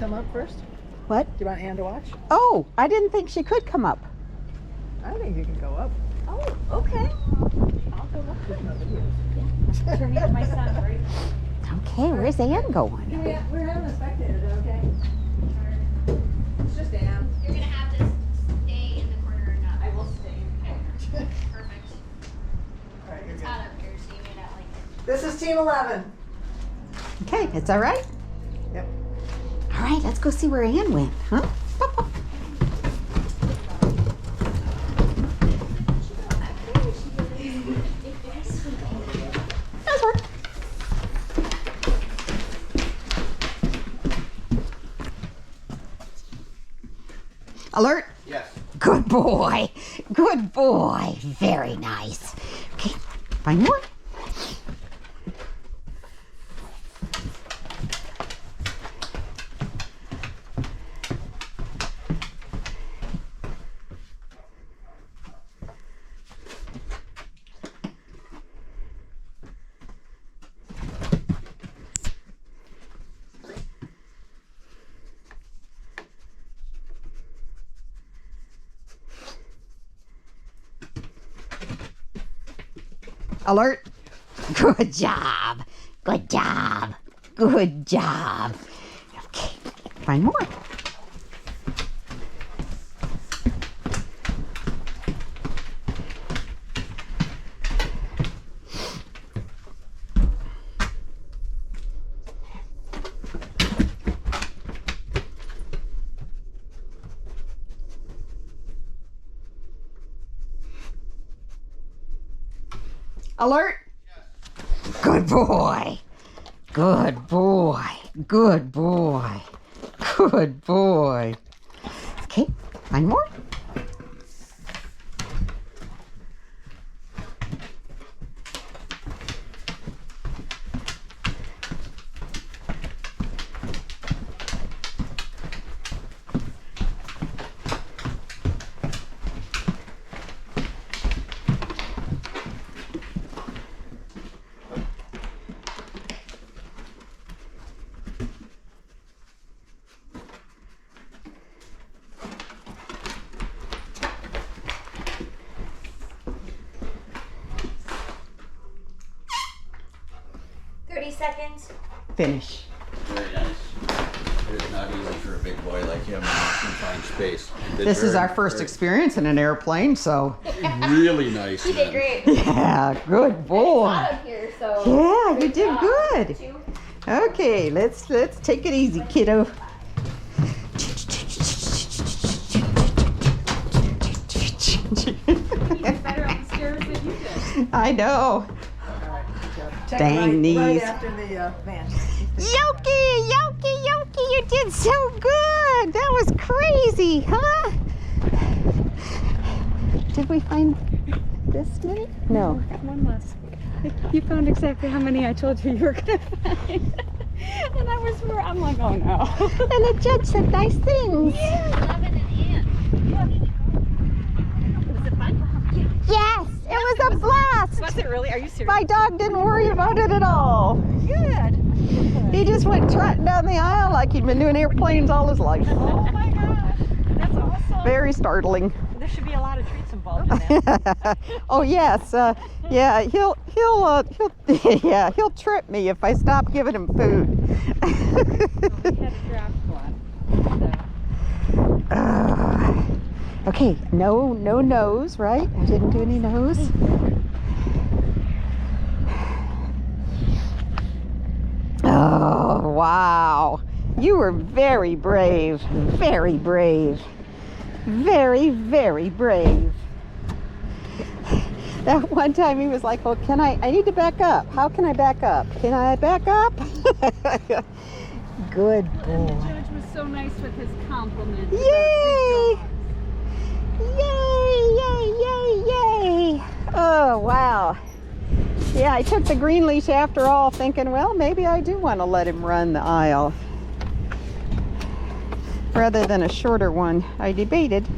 come up first? What? Do you want Ann to watch? Oh, I didn't think she could come up. I think you can go up. Oh, okay. I'll go up with no videos. Turning to my son, right? Okay, where's Ann going? Yeah, we're having a spectator, okay? It's just Ann. You're gonna have to stay in the corner or not. I will stay. Okay. Perfect. All right, you're It's good. hot up here, so you may not like it. This is Team 11. Okay, it's all right. Yep. All right, let's go see where Ann went, huh? That's work. Alert. Yes. Good boy. Good boy. Very nice. Okay, find more. Alert. Good job. Good job. Good job. Okay, find more. Alert. Good boy. Good boy. Good boy. Good boy. Okay, find more. Seconds. Finish. Very nice. It is not easy for a big boy like him to find space. This is our first experience in an airplane, so. Really nice. You did great. Yeah, good boy. It's hot up here, so. Yeah, you did job. good. Two. Okay, let's take it easy, kiddo. He's better on the stairs than you did. I know. All right, good job. Check Dang right knees. after the van. Yoki, Yoki, Yoki, you did so good. That was crazy, huh? Did we find this many? No. One less. You found exactly how many I told you were going to find. And I'm like, oh no. And the judge said nice things. 11 and Ann. Was it fun? Yes, it was a blast. Was it really? Are you serious? My dog didn't worry about it at all. Good. He just went trotting down the aisle like he'd been doing airplanes all his life. Oh my gosh. That's awesome. Very startling. There should be a lot of treats involved in that. Oh yes, yeah. He'll yeah, he'll trip me if I stop giving him food. We had a draft one. So. Okay, no nose, right? I didn't do any nose. Oh wow, you were very brave, very brave. Very, very brave. That one time he was like, well, I need to back up. How can I back up? Can I back up? Good And the boy. judge was so nice with his compliment. Yay! Yay, yay, yay, yay. Oh, wow. Yeah, I took the green leash after all, thinking, well, maybe I do want to let him run the aisle rather than a shorter one. I debated.